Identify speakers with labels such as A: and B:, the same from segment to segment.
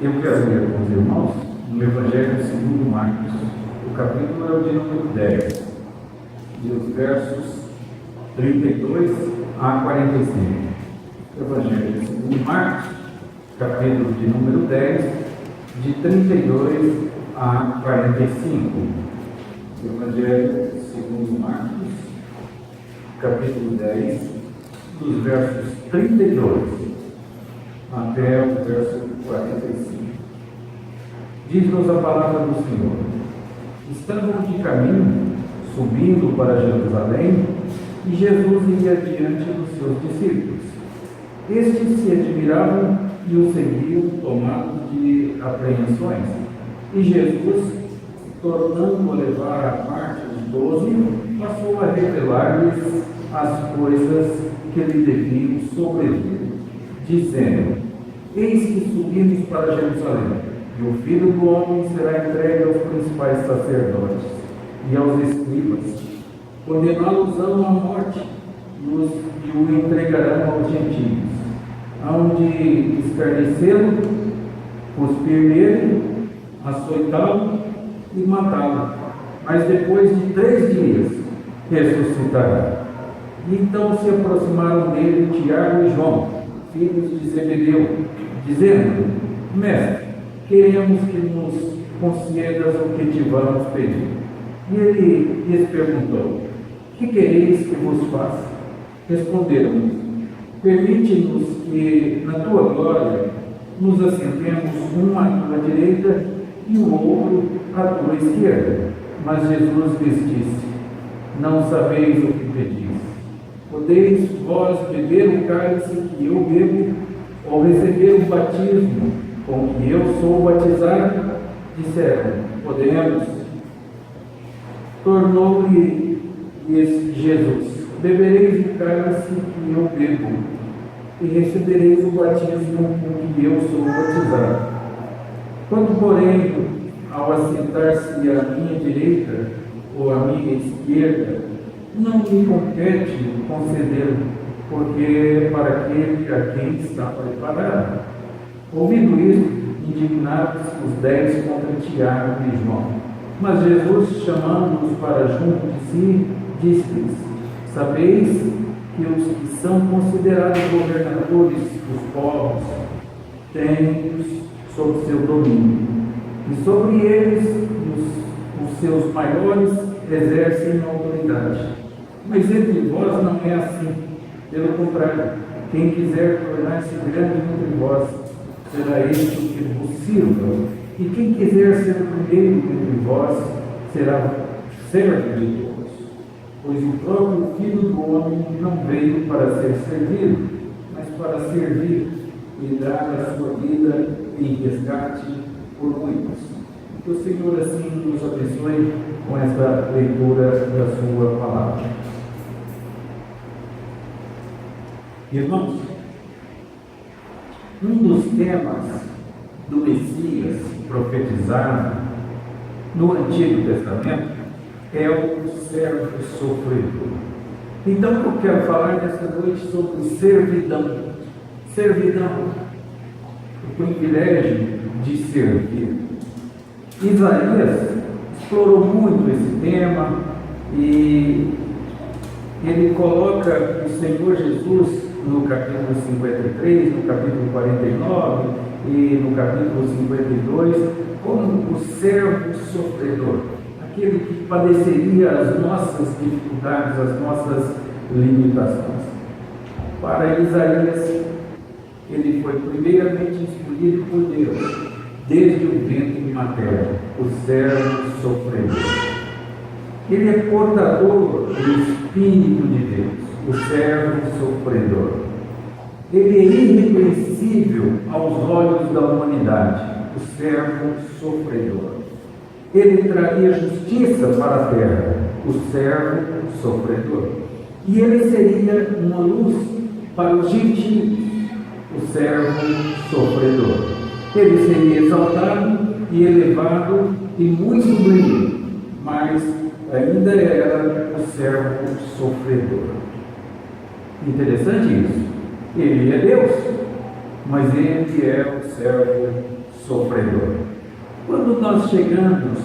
A: Eu quero ler com os irmãos no Evangelho segundo Marcos, o capítulo é o de número 10, e os versos 32 a 45. Evangelho segundo Marcos, capítulo de número 10, de 32 a 45. Evangelho segundo Marcos, capítulo 10, dos versos 32 até o verso 45. Diz-nos a palavra do Senhor: Estavam de caminho, subindo para Jerusalém, e Jesus ia diante dos seus discípulos. Estes se admiravam e o seguiam, tomados de apreensões. E Jesus, tornando a levar à parte os 12, passou a revelar-lhes as coisas que lhe deviam sobreviver, dizendo: Eis que subimos para Jerusalém, e o Filho do Homem será entregue aos principais sacerdotes e aos escribas. Condená-los-ão à morte, e o entregarão aos gentios, aonde escarnecê-lo, cuspir nele, açoitá-lo e matá-lo. Mas depois de 3 dias ressuscitará. E então se aproximaram dele Tiago e João, filhos de Zebedeu, dizendo: Mestre, queremos que nos concedas o que te vamos pedir. E ele lhes perguntou: Que quereis que vos faça? Responderam: Permite-nos que, na tua glória, nos assentemos um à tua direita e o outro à tua esquerda. Mas Jesus lhes disse: Não sabeis o que pedis. Podeis vós beber o cálice que eu bebo, ou receber o batismo com que eu sou batizado? Disseram: Podemos. Tornou-lhes Jesus: Bebereis o cálice que eu bebo, e recebereis o batismo com que eu sou batizado. Quando, porém, ao assentar-se à minha direita ou à minha esquerda, não me compete concedê-lo, porque é para aquele a quem está preparado. Ouvindo isto, indignados os 10 contra Tiago e João. Mas Jesus, chamando-os para junto de si, disse-lhes: Sabeis que os que são considerados governadores dos povos têm sob seu domínio, e sobre eles os seus maiores exercem autoridade. Mas entre vós não é assim. Pelo contrário, quem quiser tornar-se grande entre vós, será este o que vos sirva. E quem quiser ser o primeiro entre vós, será servo de todos. Pois o próprio Filho do Homem não veio para ser servido, mas para servir e dar a sua vida em resgate por muitos. Que o Senhor assim nos abençoe com esta leitura da sua palavra. Irmãos, um dos temas do Messias profetizado no Antigo Testamento é o servo sofredor. Então eu quero falar nesta noite sobre servidão. Servidão, o privilégio de servir. Isaías explorou muito esse tema e ele coloca o Senhor Jesus no capítulo 53, no capítulo 49 e no capítulo 52 como o servo sofredor, aquele que padeceria as nossas dificuldades, as nossas limitações. Para Isaías, ele foi primeiramente escolhido por Deus, desde o ventre materno, o servo sofredor. Ele é portador do Espírito de Deus, o servo sofredor. Ele é irrepreensível aos olhos da humanidade, o servo sofredor. Ele traria justiça para a terra, o servo sofredor. E ele seria uma luz para os gentios, o servo sofredor. Ele seria exaltado e elevado e muito brilho, mas ainda era o servo sofredor. Interessante isso. Ele é Deus, mas ele é o servo sofredor. Quando nós chegamos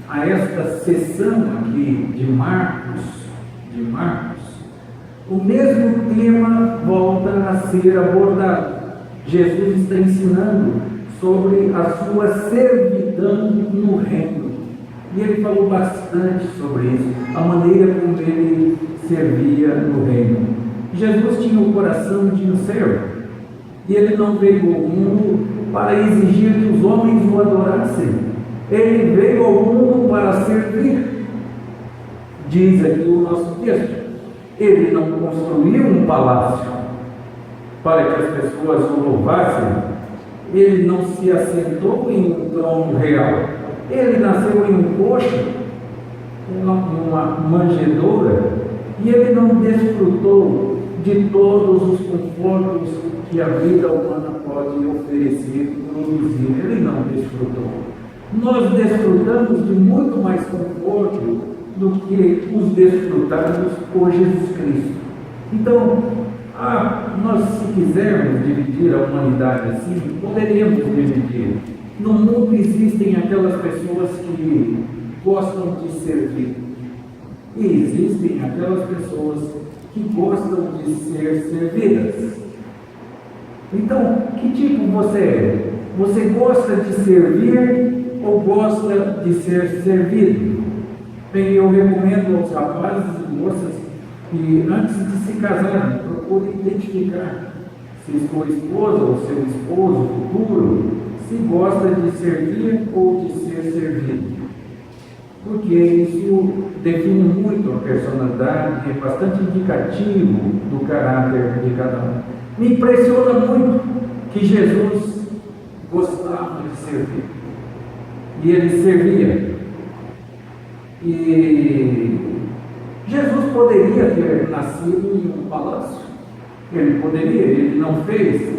A: a esta sessão aqui de Marcos, o mesmo tema volta a ser abordado. Jesus está ensinando sobre a sua servidão no reino. E ele falou bastante sobre isso, a maneira como ele servia no reino. Jesus tinha o coração de um servo. E ele não veio ao mundo para exigir que os homens o adorassem. Ele veio ao mundo para servir. Diz aqui o nosso texto. Ele não construiu um palácio para que as pessoas o louvassem. Ele não se assentou em um trono real. Ele nasceu em um coxo, numa manjedoura, e ele não desfrutou de todos os confortos que a vida humana pode oferecer, produzir. Ele não desfrutou. Nós desfrutamos de muito mais conforto do que os desfrutados por Jesus Cristo. Então, nós, se quisermos dividir a humanidade assim, poderíamos dividir. No mundo existem aquelas pessoas que gostam de servir, e existem aquelas pessoas que gostam de ser servidas. Então, que tipo você é? Você gosta de servir ou gosta de ser servido? Bem, eu recomendo aos rapazes e moças que, antes de se casarem, procurem identificar se sua esposa ou seu esposo futuro se gosta de servir ou de ser servido. Porque isso define muito a personalidade, é bastante indicativo do caráter de cada um. Me impressiona muito que Jesus gostava de servir. E ele servia. E Jesus poderia ter nascido em um palácio. Ele poderia, ele não fez.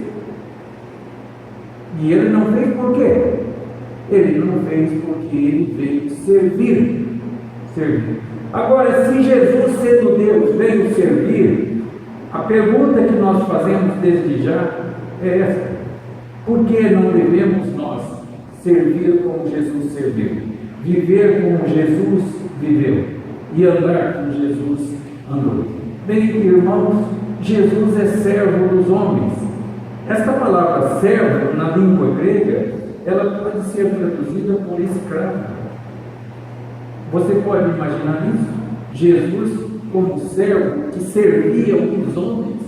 A: E ele não fez por quê? Ele não fez porque ele veio servir. Agora, se Jesus, sendo Deus, veio servir, a pergunta que nós fazemos desde já é essa: por que não devemos nós servir como Jesus serviu, viver como Jesus viveu e andar como Jesus andou? Bem, irmãos, Jesus é servo dos homens. Esta palavra servo, na língua grega, ela pode ser traduzida por escravo. Você pode imaginar isso? Jesus como servo que servia os homens,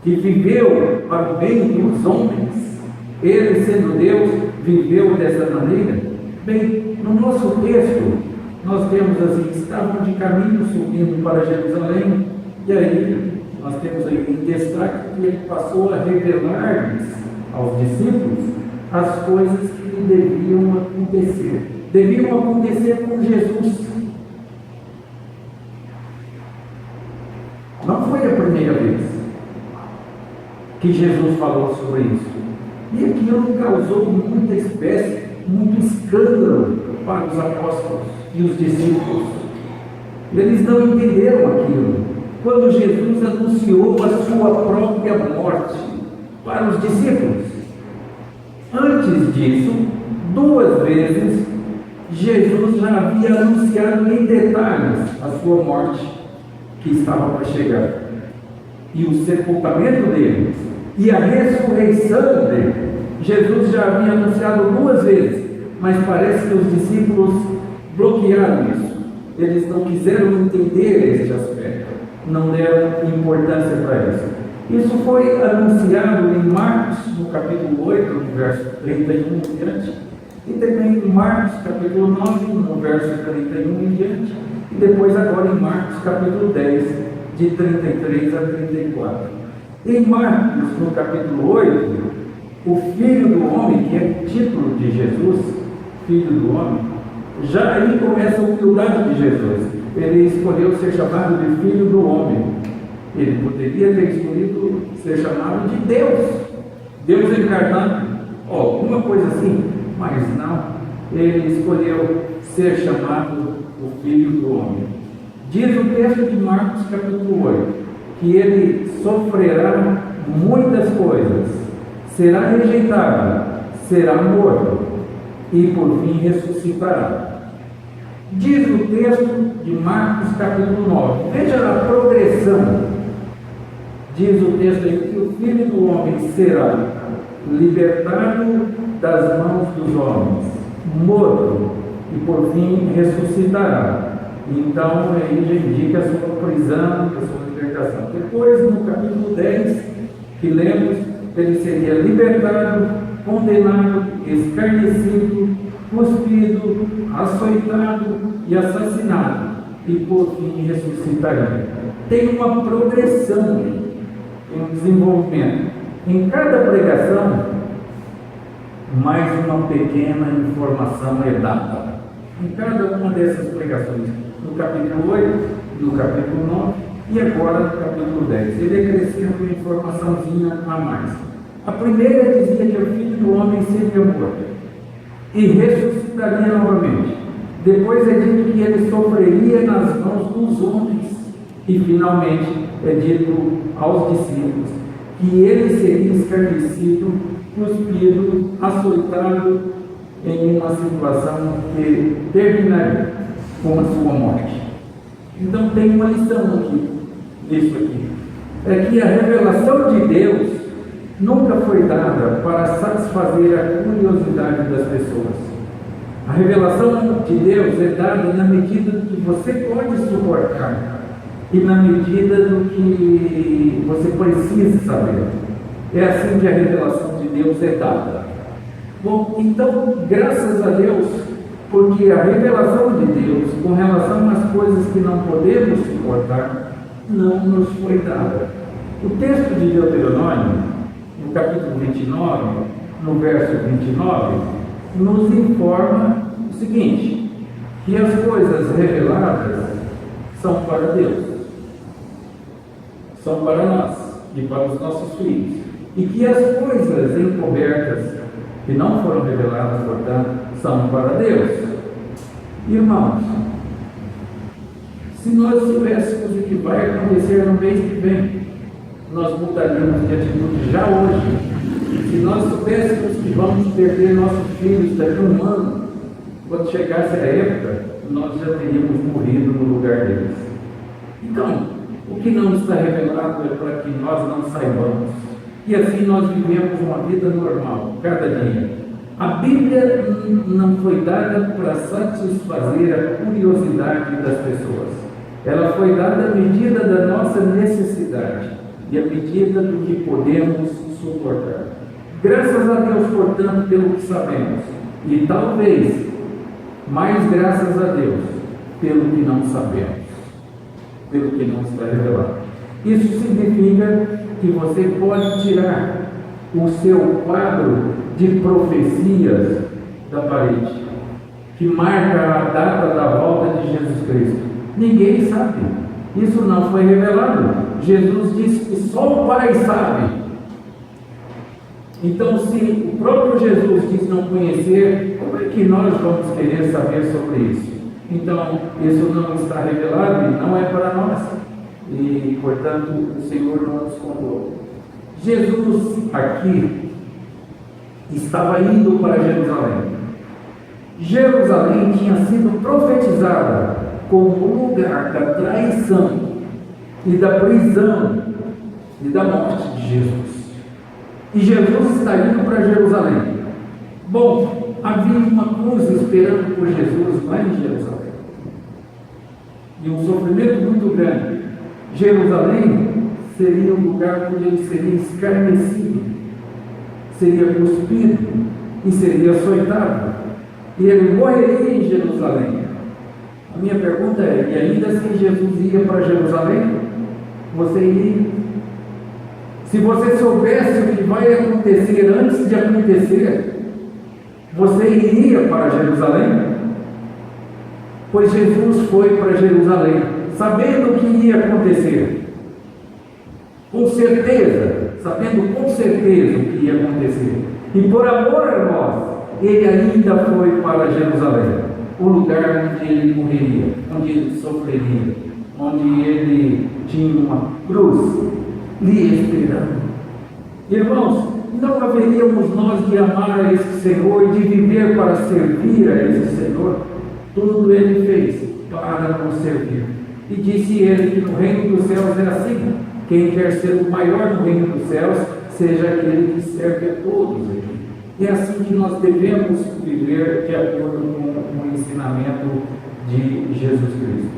A: que viveu para o bem dos homens. Ele, sendo Deus, viveu dessa maneira. Bem, no nosso texto, nós temos assim: estavam de caminho subindo para Jerusalém, e aí nós temos aí em destaque que ele passou a revelar-lhes aos discípulos as coisas que deviam acontecer. Deviam acontecer com Jesus. Não foi a primeira vez que Jesus falou sobre isso. E aquilo causou muita espécie, muito escândalo para os apóstolos e os discípulos. Eles não entenderam aquilo. Quando Jesus anunciou a sua própria morte para os discípulos. Antes disso, 2 vezes, Jesus já havia anunciado em detalhes a sua morte, que estava para chegar, e o sepultamento dele, e a ressurreição dele. Jesus já havia anunciado 2 vezes, mas parece que os discípulos bloquearam isso. Eles não quiseram entender este aspecto, não deram importância para isso. Isso foi anunciado em Marcos, no capítulo 8, no verso 31 em diante, e também em Marcos, capítulo 9, no verso 31 em diante, e depois agora em Marcos, capítulo 10, de 33 a 34. Em Marcos, no capítulo 8, o Filho do Homem, que é o título de Jesus, Filho do Homem, já aí começa a humildade de Jesus. Ele escolheu ser chamado de Filho do Homem. Ele poderia ter escolhido ser chamado de Deus, Deus encarnado, alguma coisa assim, mas não. Ele escolheu ser chamado o Filho do Homem. Diz o texto de Marcos capítulo 8, que ele sofrerá muitas coisas, será rejeitado, será morto e por fim ressuscitará. Diz o texto de Marcos capítulo 9. Veja a progressão. Diz o texto aí que o Filho do Homem será libertado das mãos dos homens, morto e por fim ressuscitará. Então aí já indica a sua prisão, a sua libertação. Depois, no capítulo 10, que lemos, ele seria libertado, condenado, escarnecido, cuspido, açoitado e assassinado, e por fim ressuscitaria. Tem uma progressão, tem um desenvolvimento. Em cada pregação, mais uma pequena informação é dada. Em cada uma dessas pregações, no capítulo 8, no capítulo 9 e agora no capítulo 10. Ele é crescendo uma informaçãozinha a mais. A primeira dizia que o Filho do Homem seria morto e ressuscitaria novamente. Depois é dito que ele sofreria nas mãos dos homens. E finalmente é dito aos discípulos que ele seria escarnecido, cuspido, açoitado em uma situação que terminaria com a sua morte. Então tem uma lição aqui, nisso aqui. É que a revelação de Deus nunca foi dada para satisfazer a curiosidade das pessoas. A revelação de Deus é dada na medida do que você pode suportar e na medida do que você precisa saber. É assim que a revelação de Deus é dada. Bom, então, graças a Deus, porque a revelação de Deus com relação às coisas que não podemos suportar, não nos foi dada. O texto de Deuteronômio, no capítulo 29, no verso 29, nos informa o seguinte, que as coisas reveladas são para Deus, são para nós e para os nossos filhos, e que as coisas encobertas, que não foram reveladas, portanto, são para Deus. Irmãos, se nós soubéssemos o que vai acontecer no mês que vem, nós mudaríamos de atitude já hoje. Se nós soubéssemos que vamos perder nossos filhos daqui a um ano, quando chegasse a época, nós já teríamos morrido no lugar deles. Então, o que não está revelado é para que nós não saibamos. E assim nós vivemos uma vida normal, cada dia. A Bíblia não foi dada para satisfazer a curiosidade das pessoas. Ela foi dada à medida da nossa necessidade e à medida do que podemos suportar. Graças a Deus, portanto, pelo que sabemos. E talvez, mais graças a Deus, pelo que não sabemos, pelo que não está revelado. Isso significa que você pode tirar o seu quadro de profecias da parede, que marca a data da volta de Jesus Cristo. Ninguém sabe. Isso não foi revelado. Jesus disse que só o Pai sabe. Então, se o próprio Jesus diz não conhecer, como é que nós vamos querer saber sobre isso? Então, isso não está revelado e não é para nós. E, portanto, o Senhor não nos contou. Jesus aqui estava indo para Jerusalém. Jerusalém tinha sido profetizada como o lugar da traição e da prisão e da morte de Jesus. E Jesus está indo para Jerusalém. Bom, havia uma cruz esperando por Jesus lá em Jerusalém. E um sofrimento muito grande. Jerusalém seria um lugar onde ele seria escarnecido, seria cuspido e seria açoitado. E ele morreria em Jerusalém. A minha pergunta é, e ainda assim Jesus ia para Jerusalém? Você iria? Se você soubesse o que vai acontecer antes de acontecer, você iria para Jerusalém? Pois Jesus foi para Jerusalém, sabendo o que ia acontecer. Com certeza, sabendo com certeza o que ia acontecer. E por amor a nós, ele ainda foi para Jerusalém, o lugar onde ele morreria, onde ele sofreria, onde ele tinha uma cruz lhe esperando. Irmãos, não haveríamos nós de amar a esse Senhor e de viver para servir a esse Senhor? Tudo Ele fez para nos servir. E disse Ele que no reino dos céus é assim: quem quer ser o maior no reino dos céus, seja aquele que serve a todos aqui. E é assim que nós devemos viver, de acordo com o ensinamento de Jesus Cristo.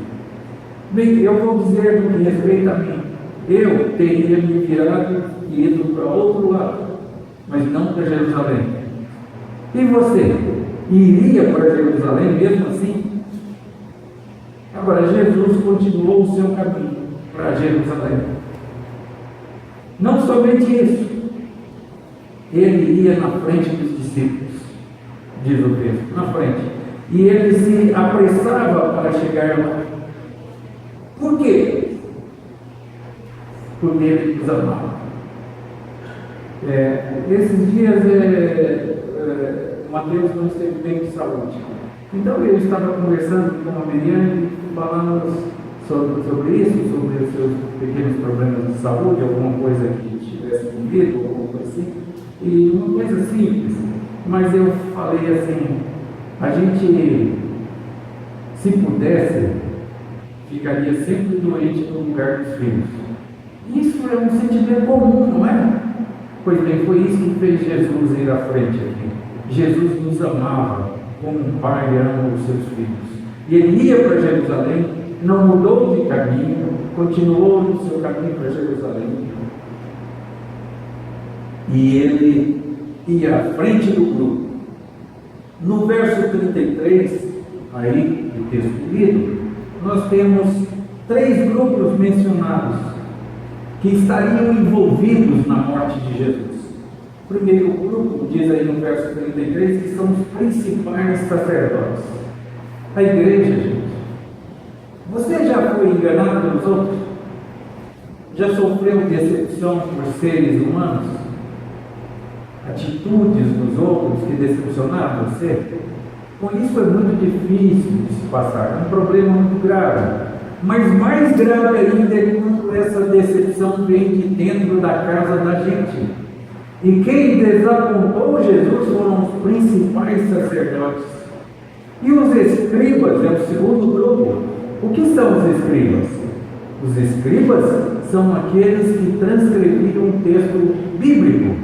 A: Bem, eu vou dizer no que respeita a mim. Eu teria me virado e ido para outro lado, mas não para Jerusalém. E você? Iria para Jerusalém mesmo assim? Agora, Jesus continuou o seu caminho para Jerusalém. Não somente isso, ele ia na frente dos discípulos, diz o texto, na frente. E ele se apressava para chegar lá. Por quê? Porque ele nos amava. Esses dias, Mateus não esteve bem de saúde. Então eu estava conversando com a Miriam e falamos sobre isso, sobre os seus pequenos problemas de saúde, alguma coisa que tivesse comido, alguma coisa assim. E uma coisa simples, mas eu falei assim: a gente, se pudesse, ficaria sempre doente no lugar dos filhos. Isso é um sentimento comum, não é? Pois bem, foi isso que fez Jesus ir à frente aqui. Jesus nos amava como um pai ama os seus filhos. E ele ia para Jerusalém, não mudou de caminho, continuou no seu caminho para Jerusalém. E ele ia à frente do grupo. No verso 33, aí do texto lido, nós temos 3 grupos mencionados que estariam envolvidos na morte de Jesus. O primeiro grupo, diz aí no verso 33, que são os principais sacerdotes. A igreja, gente. Você já foi enganado pelos outros? Já sofreu decepção por seres humanos? Atitudes dos outros que decepcionaram você? Com isso é muito difícil de se passar, é um problema muito grave. Mas mais grave ainda é quando essa decepção vem de dentro da casa da gente. E quem desapontou Jesus foram os principais sacerdotes. E os escribas é o segundo grupo. O que são os escribas? Os escribas são aqueles que transcreviam o texto bíblico,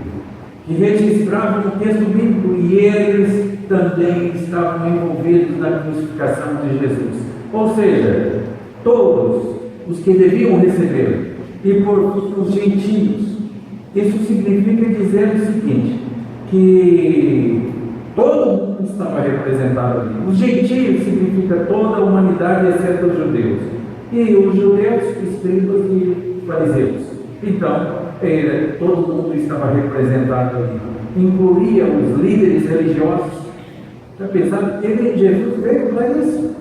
A: que registravam o texto bíblico, e eles também estavam envolvidos na crucificação de Jesus. Ou seja, todos os que deviam receber, e por os gentios. Isso significa dizer o seguinte, que todo mundo estava representado ali. Os gentios significa toda a humanidade, exceto os judeus. E os judeus, escribas e fariseus. Então, todo mundo estava representado ali. Incluía os líderes religiosos. Está pensando? Jesus veio para isso.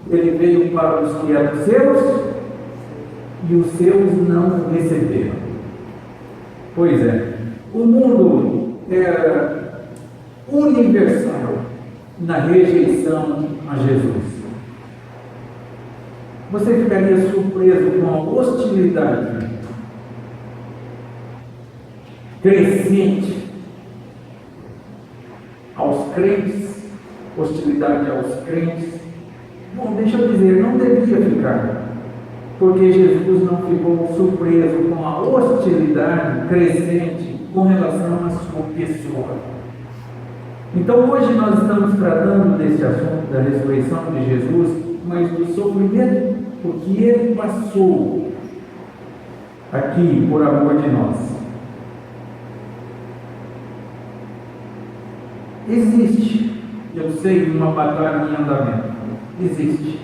A: Ele veio para os que eram seus, e os seus não receberam. Pois é, o mundo era universal na rejeição a Jesus. Você ficaria surpreso com a hostilidade crescente aos crentes, hostilidade aos crentes. Bom, deixa eu dizer, não devia ficar, porque Jesus não ficou surpreso com a hostilidade crescente com relação à sua pessoa. Então hoje nós estamos tratando desse assunto da ressurreição de Jesus, mas do sofrimento, porque ele passou aqui por amor de nós. Existe, eu sei, uma batalha em andamento. Existe,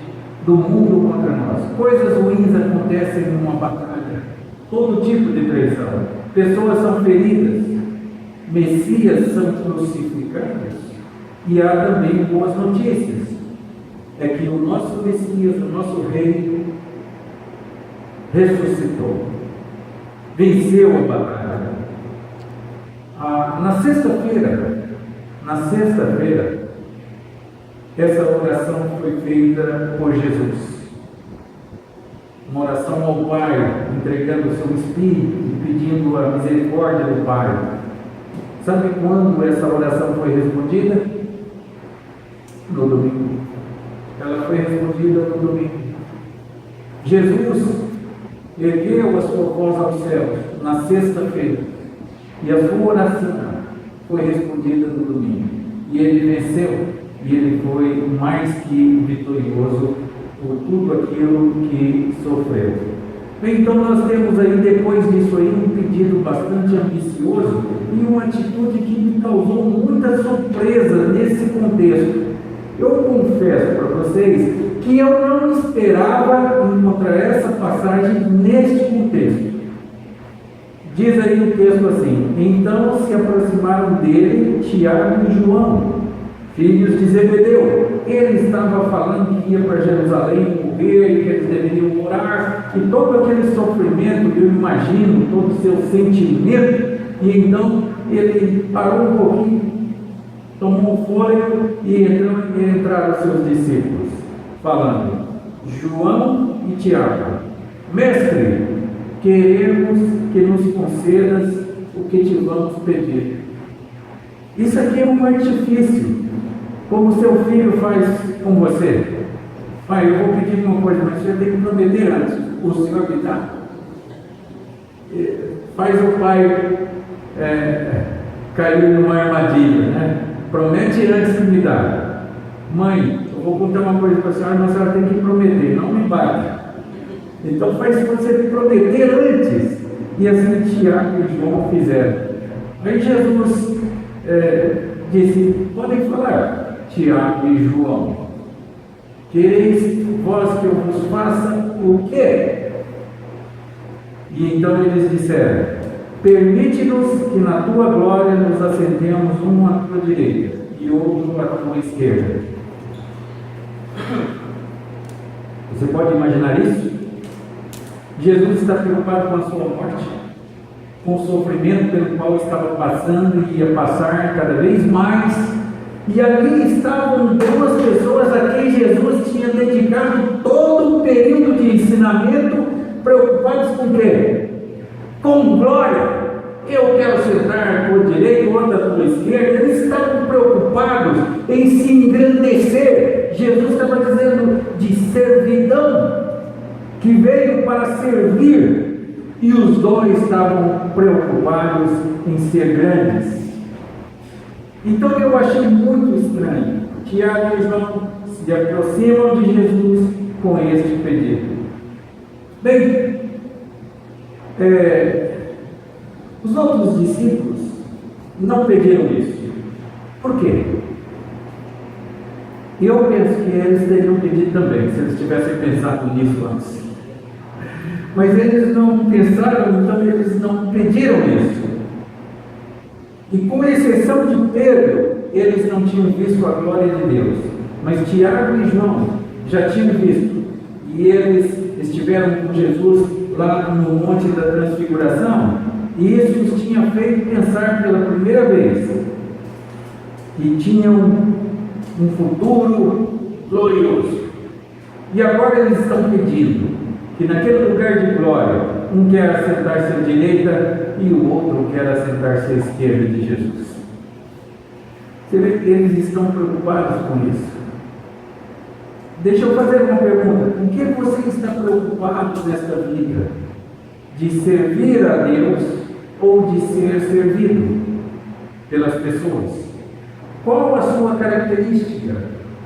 A: do mundo contra nós. Coisas ruins acontecem numa batalha, todo tipo de traição. Pessoas são feridas, messias são crucificados, e há também boas notícias. É que o nosso Messias, o nosso Rei, ressuscitou, venceu a batalha. Na sexta-feira, essa oração foi feita por Jesus. Uma oração ao Pai, entregando o seu Espírito e pedindo pedindo a misericórdia do Pai. Sabe quando essa oração foi respondida? No domingo. Ela foi respondida no domingo. Jesus ergueu a sua voz aos céus na sexta-feira e a sua oração foi respondida no domingo. E ele venceu, e ele foi mais que vitorioso por tudo aquilo que sofreu. Então nós temos aí, depois disso aí, um pedido bastante ambicioso e uma atitude que me causou muita surpresa nesse contexto. Eu confesso para vocês que eu não esperava encontrar essa passagem neste contexto. Diz aí o texto assim: então se aproximaram dele Tiago e João, filhos de Zebedeu. Ele estava falando que ia para Jerusalém morrer, que eles deveriam orar, e todo aquele sofrimento, eu imagino, todo o seu sentimento, e então ele parou um pouquinho, tomou um fôlego e entraram seus discípulos, falando: João e Tiago, mestre, queremos que nos concedas o que te vamos pedir. Isso aqui é um artifício, como seu filho faz com você. Pai, eu vou pedir uma coisa, mas você tem que prometer antes. O Senhor me dá. Faz o pai cair numa armadilha, né? Promete antes que me dá. Mãe, eu vou contar uma coisa para a senhora, mas a senhora tem que prometer, não me bate. Então faz você prometer antes. E assim Tiago e João fizeram. Aí Jesus disse: podem falar, Tiago e João, quereis vós que eu vos faça o quê? E então eles disseram: permite-nos que na tua glória nos assentemos um à tua direita e outro à tua esquerda. Você pode imaginar isso? Jesus está preocupado com a sua morte, com o sofrimento pelo qual estava passando e ia passar cada vez mais. E ali estavam duas pessoas a quem Jesus tinha dedicado todo o período de ensinamento, preocupados com o quê? Com glória. Eu quero sentar à tua direita, outra à tua esquerda. Eles estavam preocupados em se engrandecer. Jesus estava dizendo de servidão, que veio para servir, e os dois estavam preocupados em ser grandes. Então eu achei muito estranho. Tiago e João se aproximam de Jesus com este pedido. Bem, os outros discípulos não pediram isso. Por quê? Eu penso que eles teriam pedido também, se eles tivessem pensado nisso antes. Mas eles não pensaram, então eles não pediram isso. E com exceção de Pedro, eles não tinham visto a glória de Deus. Mas Tiago e João já tinham visto. E eles estiveram com Jesus lá no Monte da Transfiguração. E isso os tinha feito pensar pela primeira vez que tinham um futuro glorioso. E agora eles estão pedindo que naquele lugar de glória, um quer assentar-se à direita e o outro quer assentar-se à esquerda de Jesus. Você vê que eles estão preocupados com isso. Deixa eu fazer uma pergunta: com que você está preocupado nesta vida? De servir a Deus ou de ser servido pelas pessoas? Qual a sua característica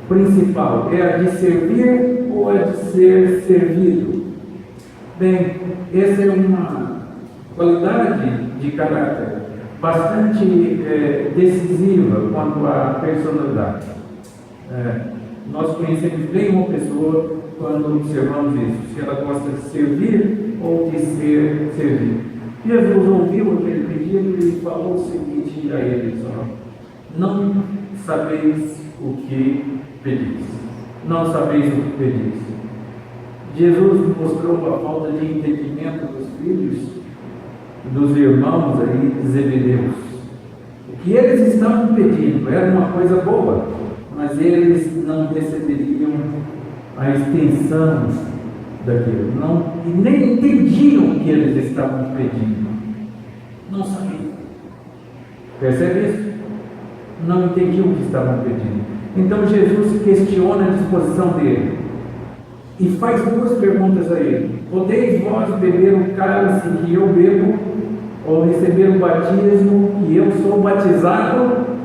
A: principal? É a de servir ou é de ser servido? Bem, essa é uma qualidade de caráter bastante decisiva quanto à personalidade. Nós conhecemos bem uma pessoa quando observamos isso, se ela gosta de servir ou de ser servido. Jesus ouviu aquele pedido e falou o seguinte a eles: não sabeis o que pedis. Não sabeis o que pedis. Jesus mostrou a falta de entendimento dos filhos, dos irmãos aí de Zebedeus. O que eles estavam pedindo era uma coisa boa, mas eles não receberiam a extensão daquilo, e nem entendiam o que eles estavam pedindo. Não sabia. Percebe isso? Não entendiam o que estavam pedindo. Então Jesus questiona a disposição dele e faz duas perguntas a ele: podeis vós beber o cálice que eu bebo, ou receber o batismo que eu sou batizado?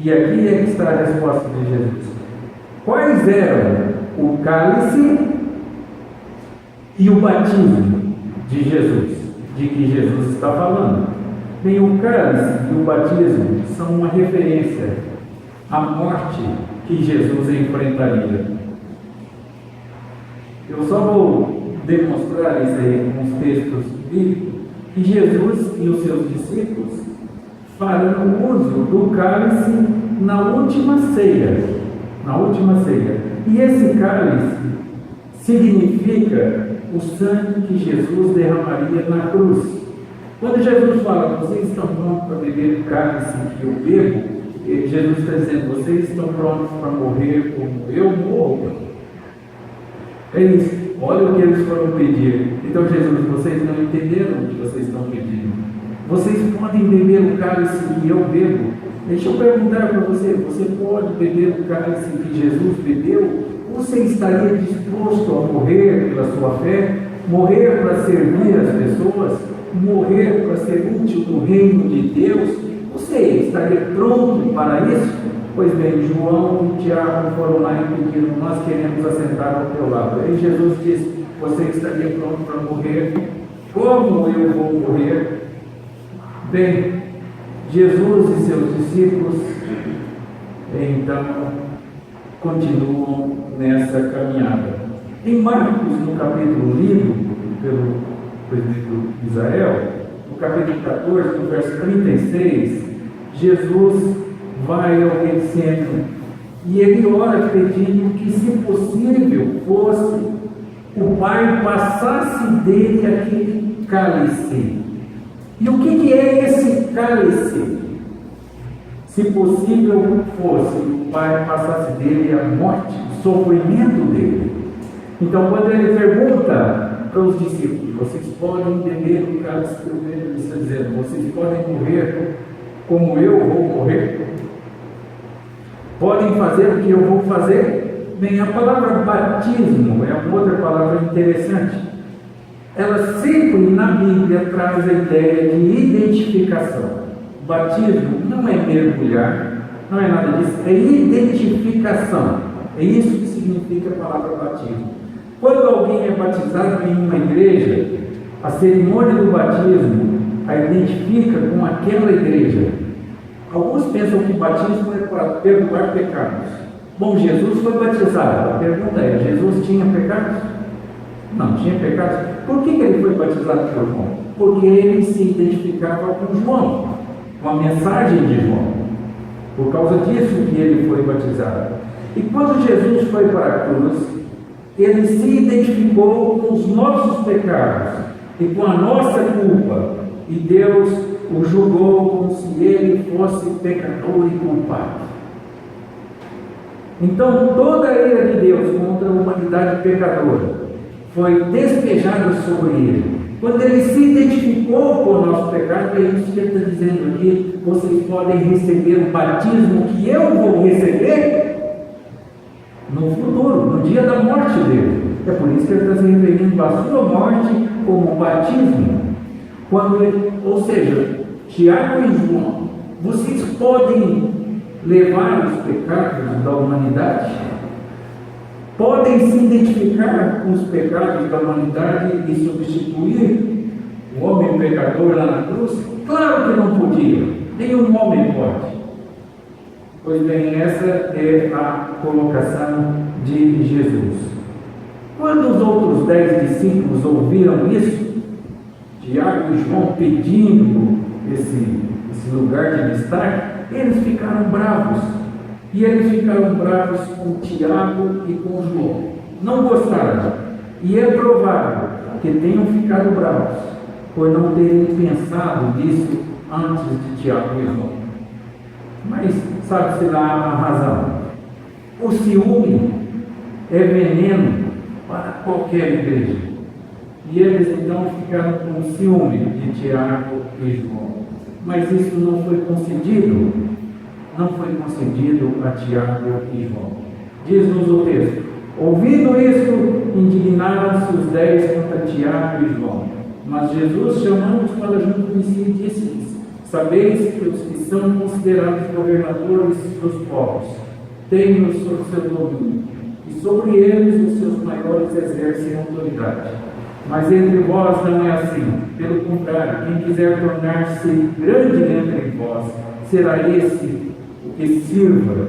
A: E aqui é que está a resposta de Jesus. Quais eram o cálice e o batismo de Jesus, de que Jesus está falando? Bem, o cálice e o batismo são uma referência à morte que Jesus enfrentaria. Eu só vou demonstrar isso aí com os textos bíblicos, que Jesus e os seus discípulos farão uso do cálice na última ceia. Na última ceia. E esse cálice significa o sangue que Jesus derramaria na cruz. Quando Jesus fala, vocês estão prontos para beber o cálice que eu bebo, Jesus está dizendo, vocês estão prontos para morrer como eu morro. É isso. Olha o que eles foram pedir. Então Jesus, vocês não entenderam o que vocês estão pedindo. Vocês podem beber o cálice que eu bebo. Deixa eu perguntar para você, você pode beber o cálice que Jesus bebeu? Você estaria disposto a morrer pela sua fé? Morrer para servir as pessoas? Morrer para ser útil no reino de Deus? Você estaria pronto para isso? Pois bem, João e Tiago foram lá e pediram, nós queremos assentar ao teu lado. Aí Jesus disse, você estaria pronto para morrer? Como eu vou morrer? Bem, Jesus e seus discípulos, então, continuam nessa caminhada. Em Marcos, no capítulo lido pelo presbítero Israel, no capítulo 14, no verso 36, Jesus vai ao Getsemane e ele ora pedindo que, se possível, fosse o Pai passasse dele aquele cálice. E o que é esse cálice? Se possível fosse o Pai passasse dele a morte, o sofrimento dele. Então, quando ele pergunta para os discípulos, vocês podem beber o cálice que eu bebo, ele está dizendo, vocês podem morrer como eu vou morrer? Podem fazer o que eu vou fazer? Bem, a palavra batismo é uma outra palavra interessante. Ela sempre na Bíblia traz a ideia de identificação. Batismo não é mergulhar, não é nada disso, é identificação. É isso que significa a palavra batismo. Quando alguém é batizado em uma igreja, a cerimônia do batismo a identifica com aquela igreja. Alguns pensam que batismo é para perdoar pecados. Bom, Jesus foi batizado. A pergunta é, Jesus tinha pecados? Não tinha pecados. Por que ele foi batizado por João? Porque ele se identificava com João, com a mensagem de João. Por causa disso que ele foi batizado. E quando Jesus foi para a cruz, ele se identificou com os nossos pecados e com a nossa culpa. E Deus o julgou como se ele fosse pecador e culpado. Então toda a ira de Deus contra a humanidade pecadora foi despejada sobre ele. Quando ele se identificou com o nosso pecado, é isso que ele está dizendo aqui, vocês podem receber o batismo que eu vou receber no futuro, no dia da morte dele. É por isso que ele está se referindo à sua morte como batismo. Ou seja, Tiago e João, vocês podem levar os pecados da humanidade? Podem se identificar com os pecados da humanidade e substituir o homem pecador lá na cruz? Claro que não podia, nenhum homem pode. Pois bem, essa é a colocação de Jesus. Quando os outros 10 discípulos ouviram isso, Tiago e João pedindo esse lugar de destaque, eles ficaram bravos. E eles ficaram bravos com Tiago e com João. Não gostaram. E é provável que tenham ficado bravos por não terem pensado nisso antes de Tiago e João. Mas sabe-se lá a razão. O ciúme é veneno para qualquer igreja. E eles então ficaram com ciúme de Tiago e João. Mas isso não foi concedido. Não foi concedido a Tiago e João. Diz-nos o texto: ouvindo isso, indignaram-se os 10 contra Tiago e João. Mas Jesus, chamando-os para junto de si, disse-lhes: sabeis que os que são considerados governadores dos povos têm-nos sob seu domínio, e sobre eles os seus maiores exercem autoridade. Mas entre vós não é assim. Pelo contrário, quem quiser tornar-se grande entre vós, será esse o que sirva.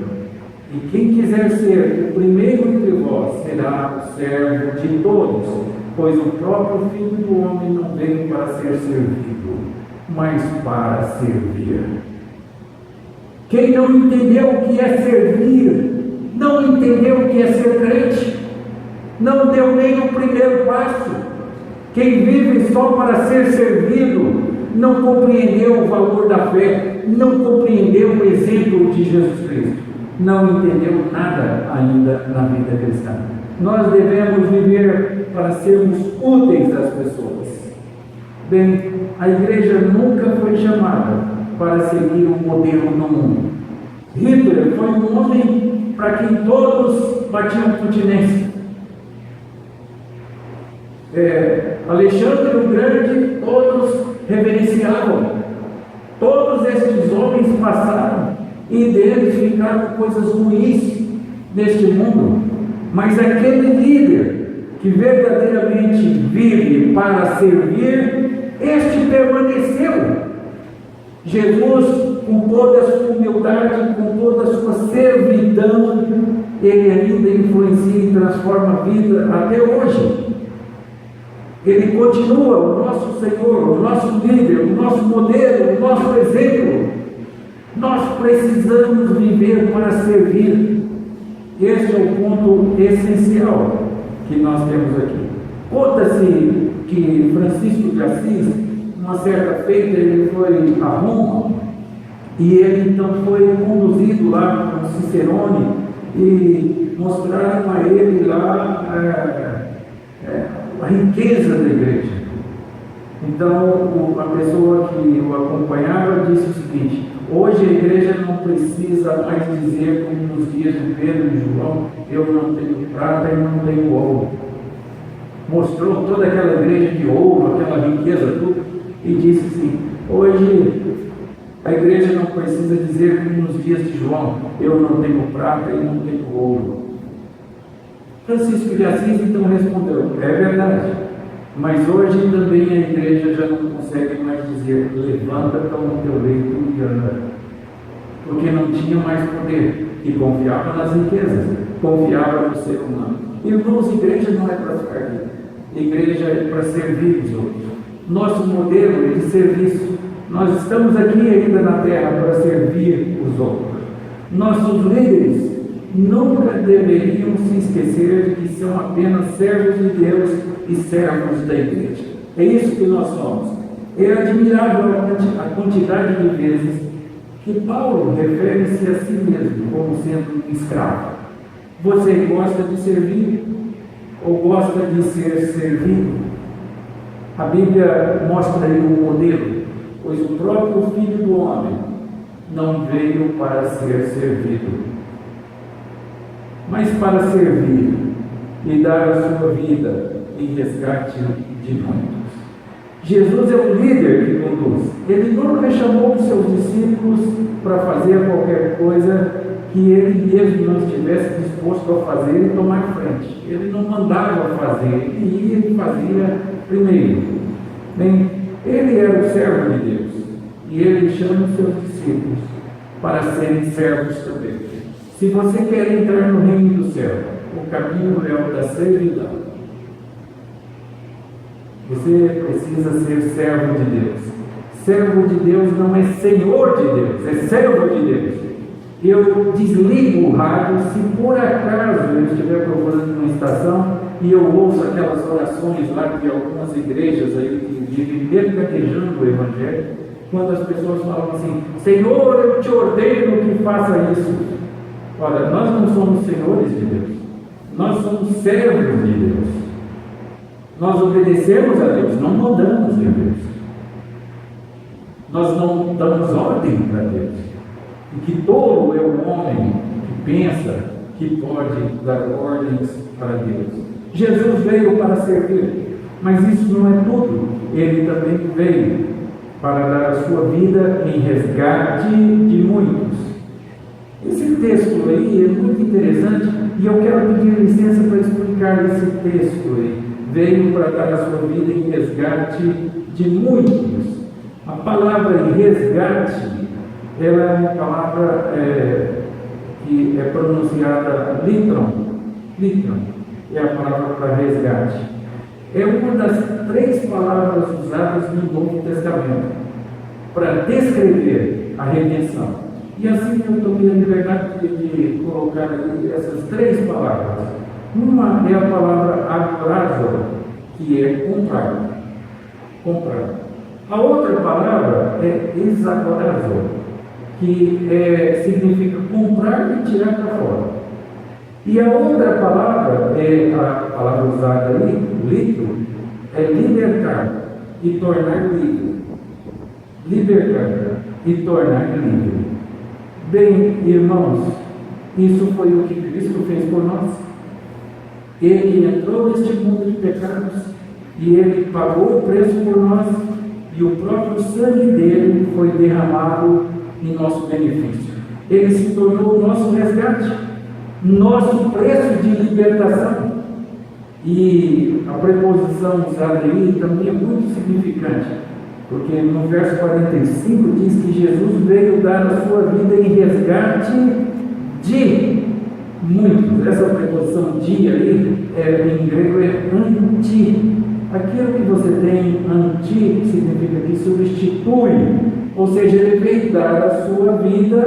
A: E quem quiser ser o primeiro entre vós, será o servo de todos. Pois o próprio Filho do Homem não veio para ser servido, mas para servir. Quem não entendeu o que é servir, não entendeu o que é ser crente, não deu nem o primeiro passo. Quem vive só para ser servido, não compreendeu o valor da fé, não compreendeu o exemplo de Jesus Cristo, não entendeu nada ainda na vida cristã. Nós devemos viver para sermos úteis às pessoas. Bem, a igreja nunca foi chamada para seguir um modelo no mundo. Hitler foi um homem para quem todos batiam continência. Alexandre o Grande, todos reverenciavam. Todos estes homens passaram e deles ficaram coisas ruins neste mundo. Mas aquele líder que verdadeiramente vive para servir, este permaneceu. Jesus, com toda a sua humildade, com toda a sua servidão, ele ainda influencia e transforma a vida até hoje. Ele continua o nosso Senhor, o nosso líder, o nosso modelo, o nosso exemplo. Nós precisamos viver para servir. Esse é o ponto essencial que nós temos aqui. Conta-se que Francisco de Assis, uma certa feita, ele foi a Roma e ele então foi conduzido lá com Cicerone e mostraram a ele lá a riqueza da igreja. Então a pessoa que o acompanhava disse o seguinte: hoje a igreja não precisa mais dizer, como nos dias de Pedro e João, eu não tenho prata e não tenho ouro. Mostrou toda aquela igreja de ouro, aquela riqueza, tudo, e disse assim: hoje a igreja não precisa dizer, como nos dias de João, eu não tenho prata e não tenho ouro. Francisco de Assis então respondeu: é verdade, mas hoje também a igreja já não consegue mais dizer, levanta, toma o teu leito e anda, porque não tinha mais poder e confiava nas riquezas, confiava no ser humano. Irmãos, igreja não é para ficar aqui, igreja é para servir os outros. Nosso modelo é de serviço. Nós estamos aqui ainda na terra para servir os outros. Nossos líderes nunca deveriam se esquecer de que são apenas servos de Deus e servos da igreja. É isso que nós somos. É admirável a quantidade de vezes que Paulo refere-se a si mesmo como sendo um escravo. Você gosta de servir ou gosta de ser servido? A Bíblia mostra aí um modelo, pois o próprio Filho do Homem não veio para ser servido, mas para servir e dar a sua vida em resgate de muitos. Jesus é o líder que conduz. Ele nunca chamou os seus discípulos para fazer qualquer coisa que ele mesmo não estivesse disposto a fazer e tomar frente. Ele não mandava fazer, ele ia e fazia primeiro. Bem, ele era o servo de Deus e ele chama os seus discípulos para serem servos também. Se você quer entrar no reino do céu, o caminho é o da servidão. Você precisa ser servo de Deus. Servo de Deus não é senhor de Deus, é servo de Deus. Eu desligo o rádio se por acaso eu estiver procurando uma estação e eu ouço aquelas orações lá de algumas igrejas aí que vivem mercadejando o Evangelho, quando as pessoas falam assim: Senhor, eu te ordeno que faça isso. Olha, nós não somos senhores de Deus, nós somos servos de Deus. Nós obedecemos a Deus, não mandamos em Deus. Nós não damos ordem para Deus. E que tolo é o homem que pensa que pode dar ordens para Deus. Jesus veio para servir, mas isso não é tudo. Ele também veio para dar a sua vida em resgate de muitos. Esse texto aí é muito interessante e eu quero pedir licença para explicar esse texto aí. Veio para dar a sua vida em resgate de muitos. A palavra resgate, ela é uma palavra que é pronunciada litron, é a palavra para resgate. É uma das 3 palavras usadas no Novo Testamento para descrever a redenção. E assim eu tomei a liberdade de colocar ali essas 3 palavras. Uma é a palavra agorazo, que é comprar. A outra palavra é exagorazo, que significa comprar e tirar para fora. E a outra palavra, a palavra usada ali, litro, é libertar e tornar livre. Libertar e tornar livre. Bem, irmãos, isso foi o que Cristo fez por nós. Ele entrou neste mundo de pecados e Ele pagou o preço por nós e o próprio sangue dele foi derramado em nosso benefício. Ele se tornou o nosso resgate, nosso preço de libertação. E a preposição usada aí também é muito significante, porque no verso 45 diz que Jesus veio dar a sua vida em resgate de muitos. Essa preposição de aí, em grego, é anti. Aquilo que você tem anti significa que substitui, ou seja, ele veio dar a sua vida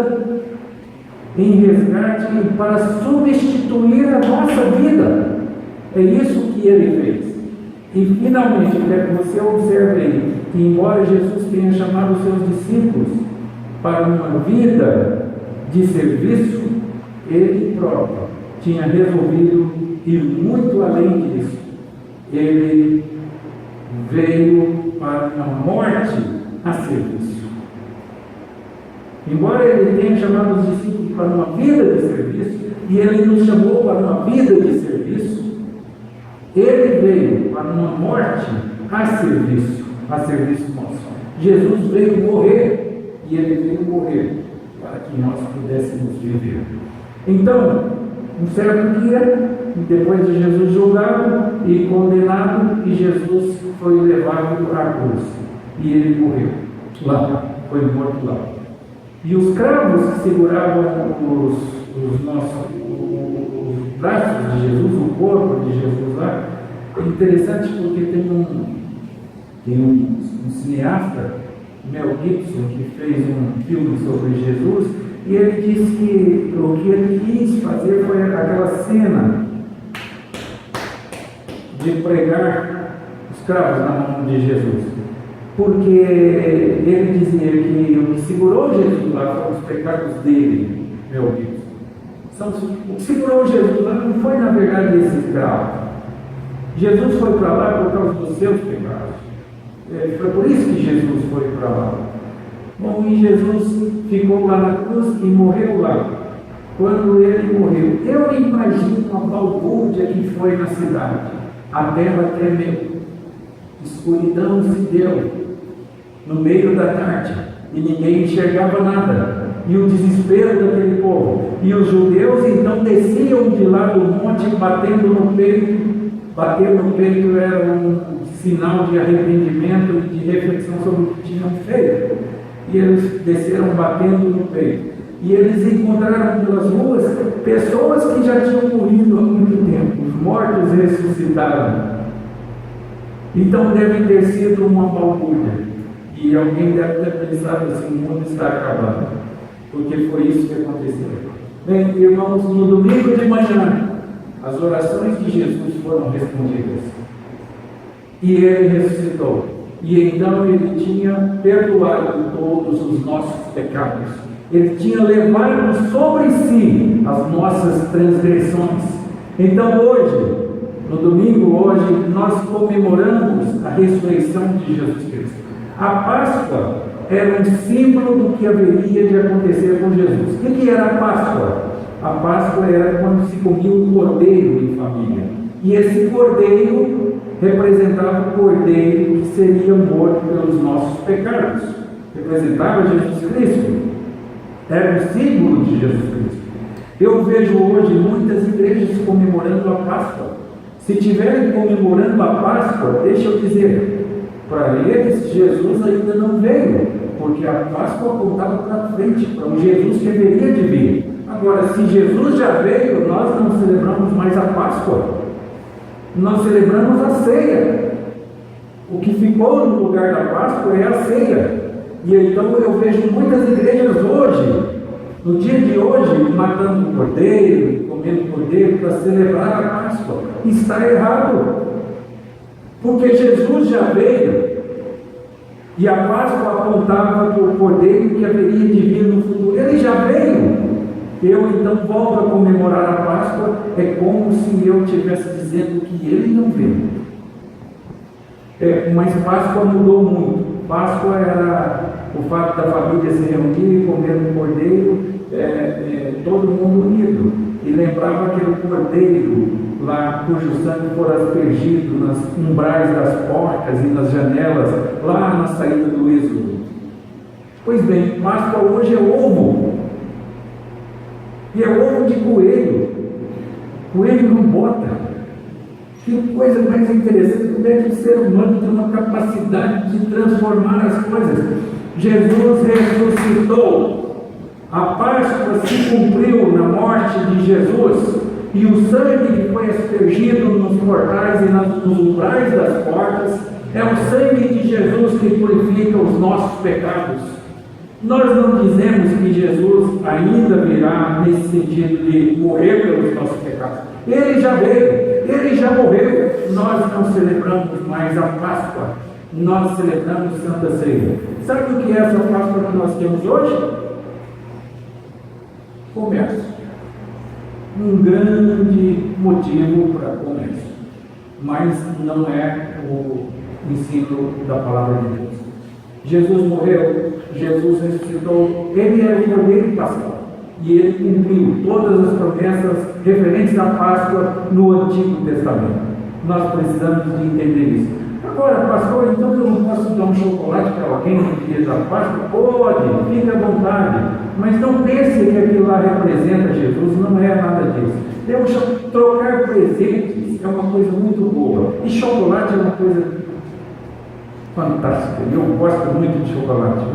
A: em resgate para substituir a nossa vida. É isso que ele fez. E finalmente, eu quero que você observe aí, que embora Jesus tenha chamado os seus discípulos para uma vida de serviço, ele próprio tinha resolvido ir muito além disso. Ele veio para uma morte a serviço. Embora ele tenha chamado os discípulos para uma vida de serviço, e ele nos chamou para uma vida de serviço, ele veio para uma morte a serviço nosso. Jesus veio morrer, e ele veio morrer para que nós pudéssemos viver. Então, um certo dia, depois de Jesus julgado e condenado, e Jesus foi levado à cruz, e ele morreu lá, foi morto lá. E os cravos que seguravam os braços de Jesus, o corpo de Jesus lá, é interessante porque tem um cineasta, Mel Gibson, que fez um filme sobre Jesus, e ele disse que o que ele quis fazer foi aquela cena de pregar os cravos na mão de Jesus. Porque ele dizia que o que segurou Jesus lá foram os pecados dele, meu Deus. O que segurou Jesus lá não foi, na verdade, esse escravo. Jesus foi para lá por causa dos seus pecados. Foi por isso que Jesus foi para lá. Bom, e Jesus ficou lá na cruz e morreu lá. Quando ele morreu, eu imagino a balbúrdia que foi na cidade. A terra tremeu. Escuridão se deu no meio da tarde e ninguém enxergava nada, e o desespero daquele povo, e os judeus então desciam de lá do monte batendo no peito. Bater no peito era um sinal de arrependimento e de reflexão sobre o que tinham feito, e eles desceram batendo no peito, e eles encontraram pelas ruas pessoas que já tinham morrido há muito tempo. Os mortos ressuscitaram. Então deve ter sido uma balbúrdia. E alguém deve ter pensado assim: o mundo está acabando. Porque foi isso que aconteceu. Bem, irmãos, no domingo de manhã, as orações de Jesus foram respondidas. E ele ressuscitou. E então ele tinha perdoado todos os nossos pecados. Ele tinha levado sobre si as nossas transgressões. Então hoje, no domingo hoje, nós comemoramos a ressurreição de Jesus Cristo. A Páscoa era um símbolo do que haveria de acontecer com Jesus. O que era a Páscoa? A Páscoa era quando se comia um cordeiro em família. E esse cordeiro representava o cordeiro que seria morto pelos nossos pecados. Representava Jesus Cristo. Era um símbolo de Jesus Cristo. Eu vejo hoje muitas igrejas comemorando a Páscoa. Se estiverem comemorando a Páscoa, deixa eu dizer, para eles Jesus ainda não veio, porque a Páscoa apontava para frente, para um Jesus que haveria de vir. Agora, se Jesus já veio, nós não celebramos mais a Páscoa, nós celebramos a ceia. O que ficou no lugar da Páscoa é a ceia. E então eu vejo muitas igrejas hoje, no dia de hoje, matando um cordeiro, comendo cordeiro para celebrar a Páscoa. Está errado, porque Jesus já veio, e a Páscoa apontava para o cordeiro que haveria de vir no futuro. Ele já veio. Eu então volto a comemorar a Páscoa, é como se eu estivesse dizendo que ele não veio. Mas Páscoa mudou muito. Páscoa era o fato da família se reunir, comer um cordeiro, todo mundo unido. E lembrava aquele cordeiro lá cujo sangue fora aspergido nos umbrais das portas e nas janelas, lá na saída do êxodo. Pois bem, Páscoa hoje é ovo. E é ovo de coelho. Coelho não bota. Que coisa mais interessante, como é que o ser humano tem uma capacidade de transformar as coisas. Jesus ressuscitou. A Páscoa se cumpriu na morte de Jesus. E o sangue que foi aspergido nos portais e nos umbrais das portas é o sangue de Jesus que purifica os nossos pecados. Nós não dizemos que Jesus ainda virá nesse sentido de morrer pelos nossos pecados. Ele já veio, ele já morreu. Nós não celebramos mais a Páscoa, nós celebramos Santa Ceia. Sabe o que é essa Páscoa que nós temos hoje? Comércio. Um grande motivo para comércio, mas não é o ensino da palavra de Deus. Jesus morreu, Jesus ressuscitou, ele é o cordeiro pascal e ele cumpriu todas as promessas referentes à Páscoa no Antigo Testamento. Nós precisamos de entender isso. Agora, pastor, então eu não posso dar um chocolate para alguém no dia da Páscoa? Pode, fique à vontade, mas não pense que aquilo lá representa Jesus, não é nada disso. Trocar presentes é uma coisa muito boa, e chocolate é uma coisa fantástica. Eu gosto muito de chocolate.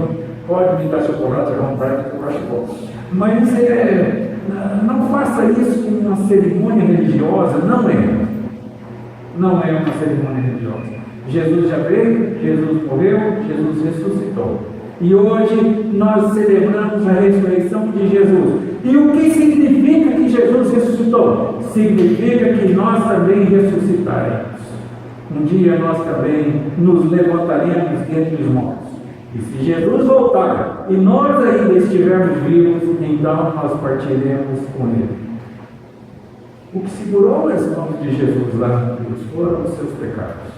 A: Pode me dar chocolate à vontade, que eu acho bom. Mas não faça isso com uma cerimônia religiosa. Não é uma cerimônia religiosa. Jesus já veio, Jesus morreu, Jesus ressuscitou. E hoje nós celebramos a ressurreição de Jesus. E o que significa que Jesus ressuscitou? Significa que nós também ressuscitaremos. Um dia nós também nos levantaremos dentre os mortos. E se Jesus voltar e nós ainda estivermos vivos, então nós partiremos com Ele. O que segurou as mãos de Jesus lá na cruz foram os seus pecados.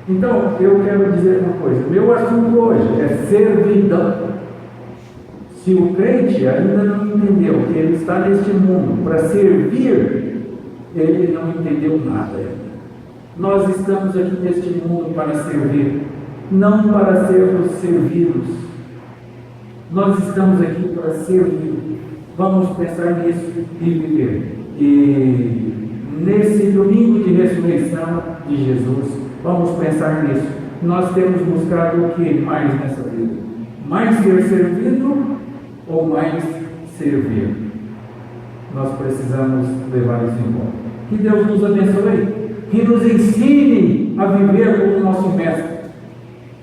A: Então, eu quero dizer uma coisa. Meu assunto hoje é servidão. Se o crente ainda não entendeu que ele está neste mundo para servir, ele não entendeu nada ainda. Nós estamos aqui neste mundo para servir, não para sermos servidos. Nós estamos aqui para servir. Vamos pensar nisso e viver. E nesse domingo de ressurreição de Jesus, vamos pensar nisso. Nós temos buscado o que mais nessa vida? Mais ser servido ou mais servir? Nós precisamos levar isso em conta. Que Deus nos abençoe. Que nos ensine a viver como o nosso mestre,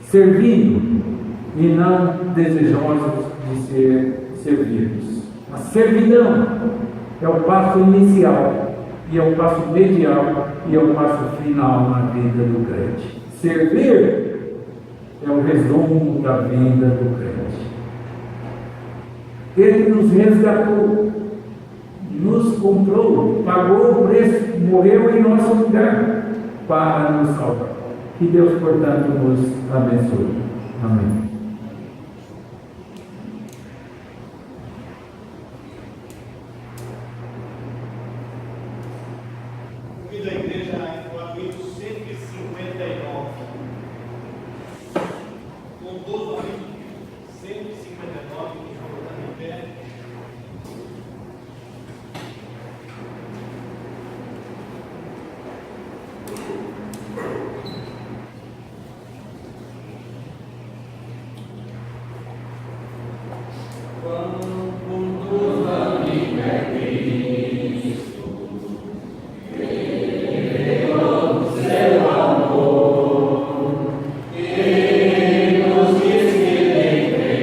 A: servindo e não desejosos de ser servidos. A servidão é o passo inicial, e é o passo medial, e é o passo final na vida do crente. Servir é o resumo da vida do crente. Ele nos resgatou. nos comprou, pagou o preço, morreu em nosso lugar para nos salvar. Que Deus, portanto, nos abençoe. Amém.
B: Da igreja em Flamengo 159, com 12 amigos, 159, que estão em pé. Com 12 amigos,